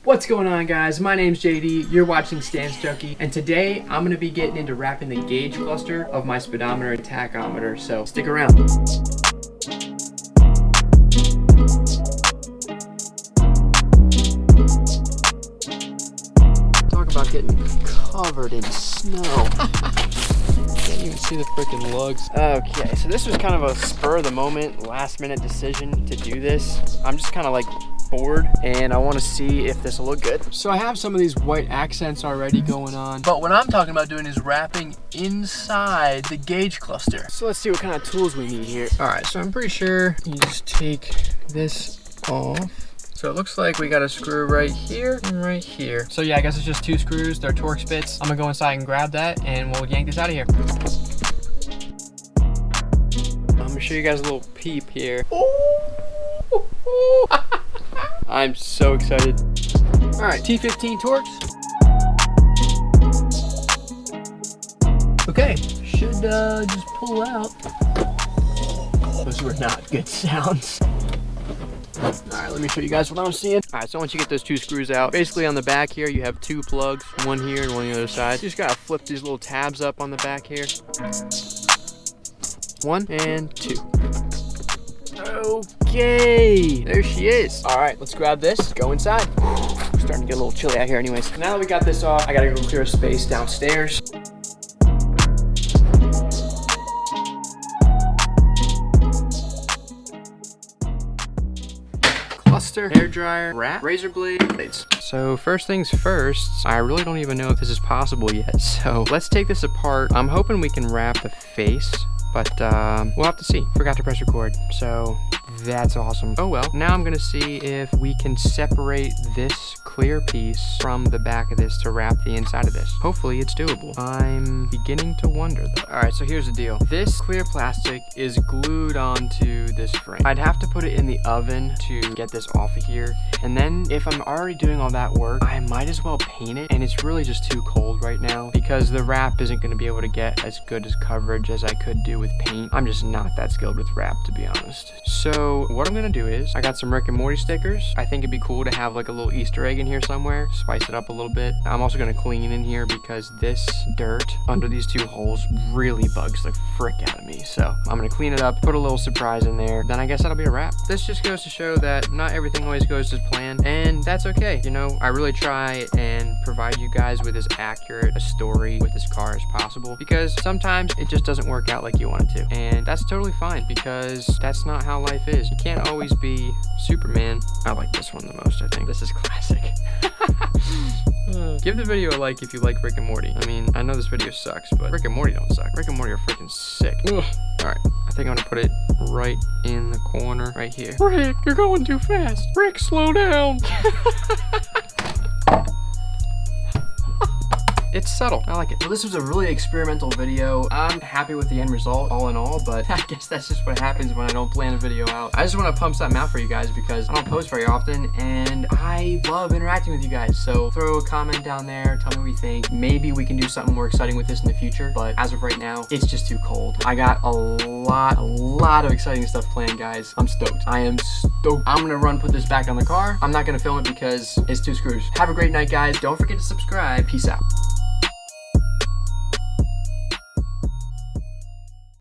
What's going on, guys? My name's JD, you're watching Stance Junky, and today I'm going to be getting into wrapping the gauge cluster of my speedometer and tachometer, so stick around. Talk about getting covered in snow. Can't even see the freaking lugs. Okay, so this was kind of a spur of the moment, last minute decision to do this. I'm just kind of like board and I want to see if this will look good. So I have some of these white accents already going on, but what I'm talking about doing is wrapping inside the gauge cluster. So let's see what kind of tools we need here. All right, so I'm pretty sure you just take this off. So it looks like we got a screw right here and right here. So yeah, I guess it's just 2 screws. They're Torx bits. I'm gonna go inside and grab that and we'll yank this out of here. I'm gonna show you guys a little peep here. I'm so excited. All right, T15 Torx. Okay, should just pull out. Those were not good sounds. All right, let me show you guys what I'm seeing. All right, so once you get those 2 screws out, basically on the back here, you have 2 plugs, one here and one on the other side. You just gotta flip these little tabs up on the back here. 1 and 2. Okay, there she is. All right, let's grab this, go inside. It's starting to get a little chilly out here anyways. Now that we got this off, I gotta go clear a space downstairs. Cluster, hair dryer, wrap, razor blades. So first things first, I really don't even know if this is possible yet. So let's take this apart. I'm hoping we can wrap the face, but we'll have to see. Forgot to press record, so that's awesome. Oh well, now I'm gonna see if we can separate this clear piece from the back of this to wrap the inside of this. Hopefully it's doable. I'm beginning to wonder though. All right, so here's the deal. This clear plastic is glued onto this frame. I'd have to put it in the oven to get this off of here. And then if I'm already doing all that work, I might as well paint it. And it's really just too cold right now because the wrap isn't gonna be able to get as good as coverage as I could do with paint. I'm just not that skilled with wrap, to be honest. So what I'm gonna do is, I got some Rick and Morty stickers. I think it'd be cool to have like a little Easter egg in here somewhere, spice it up a little bit. I'm also gonna clean in here because this dirt under these 2 holes really bugs the frick out of me. So I'm gonna clean it up, put a little surprise in there, then I guess that'll be a wrap. This just goes to show that not everything always goes as planned, and that's okay. You know, I really try and provide you guys with as accurate a story with this car as possible, because sometimes it just doesn't work out like you want it to, and that's totally fine because that's not how life is. You can't always be Superman. I like this one the most, I think. This is classic. Give the video a like if you like Rick and Morty. I mean, I know this video sucks, but Rick and Morty don't suck. Rick and Morty are freaking sick. Ugh. All right, I think I'm gonna put it right in the corner right here. Rick, you're going too fast. Rick, slow down. It's subtle. I like it. So this was a really experimental video. I'm happy with the end result all in all, but I guess that's just what happens when I don't plan a video out. I just want to pump something out for you guys because I don't post very often and I love interacting with you guys. So throw a comment down there, tell me what you think. Maybe we can do something more exciting with this in the future, but as of right now, it's just too cold. I got a lot of exciting stuff planned, guys. I'm stoked. I am stoked. I'm gonna run put this back on the car. I'm not gonna film it because it's 2 screws. Have a great night, guys. Don't forget to subscribe. Peace out.